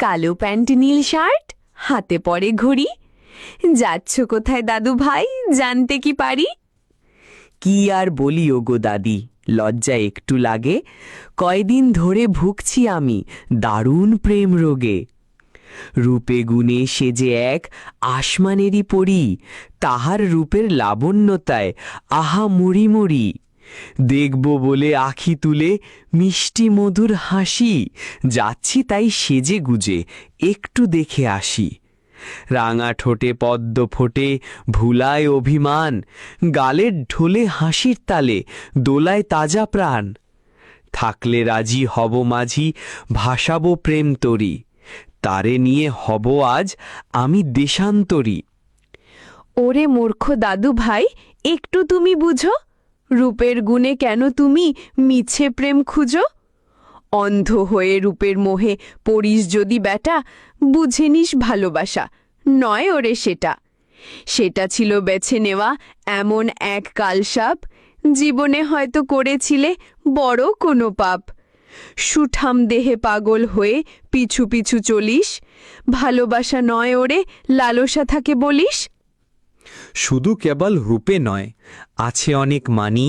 কালো প্যান্ট নীল শার্ট, হাতে পরে ঘড়ি। যাচ্ছ কোথায় দাদু ভাই, জানতে কি পারি? কি আর বলি ওগো দাদি, লজ্জা একটু লাগে। কয়দিন ধরে ভুগছি আমি দারুণ প্রেম রোগে। রূপে গুণে সে যে এক আসমানেরই পরি, তাহার রূপের লাবণ্যতায় আহা মুড়ি মুড়ি। দেখব বলে আখি তুলে মিষ্টি মধুর হাসি, যাচ্ছি তাই সেজে গুজে একটু দেখে আসি। রাঙা ঠোঁটে পদ্ম ফোটে ভুলায় অভিমান, গালের ঢোলে হাসির তালে দোলায় তাজা প্রাণ। থাকলে রাজি হব মাঝি, ভাসাবো প্রেম তরি, তারে নিয়ে হব আজ আমি দেশান্তরী। ওরে মূর্খ দাদু ভাই, একটু তুমি বুঝো, রূপের গুণে কেন তুমি মিছে প্রেম খুঁজো? অন্ধ হয়ে রূপের মোহে পড়িস যদি বেটা, বুঝে নিস ভালোবাসা নয় ওরে সেটা। সেটা ছিল বেছে নেওয়া এমন এক কালসাপ, জীবনে হয়তো করেছিলে বড় কোনো পাপ। সুঠাম দেহে পাগল হয়ে পিছু পিছু চলিস, ভালোবাসা নয় ওরে লালসা থাকে বলিস। শুধু কেবল রূপে নয়, আছে অনেক মানি,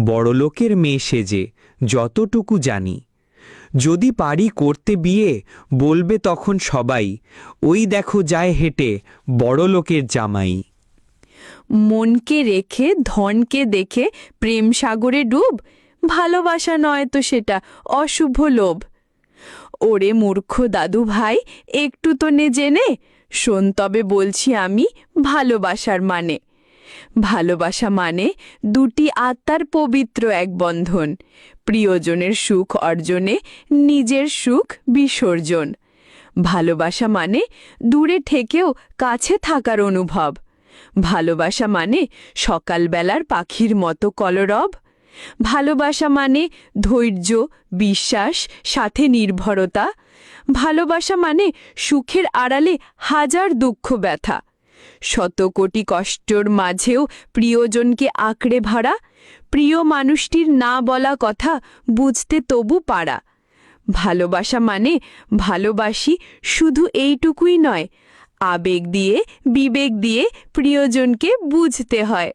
বড়লোকের মেয়ে সেজে যতটুকু জানি। যদি পারি করতে বিয়ে, বলবে তখন সবাই, ওই দেখো যায় হেঁটে বড়লোকের জামাই। মনকে রেখে ধনকে দেখে প্রেম সাগরে ডুব, ভালোবাসা নয় তো সেটা অশুভ লোভ। ওরে মূর্খ দাদু ভাই, একটু তো নে জেনে শোন তবে বলছি আমি ভালোবাসার মানে। ভালোবাসা মানে দুটি আত্মার পবিত্র এক বন্ধন, প্রিয়জনের সুখ অর্জনে নিজের সুখ বিসর্জন। ভালোবাসা মানে দূরে থেকেও কাছে থাকার অনুভব। ভালোবাসা মানে সকালবেলার পাখির মতো কলরব। ভালোবাসা মানে ধৈর্য, বিশ্বাস, সাথে নির্ভরতা। ভালোবাসা মানে সুখের আড়ালে হাজার দুঃখ ব্যথা। শত কোটি কষ্টর মাঝেও প্রিয়জনকে আঁকড়ে ভরা, প্রিয় মানুষটির না বলা কথা বুঝতে তবু পারা। ভালোবাসা মানে ভালোবাসি শুধু এইটুকুই নয়, আবেগ দিয়ে বিবেক দিয়ে প্রিয়জনকে বুঝতে হয়।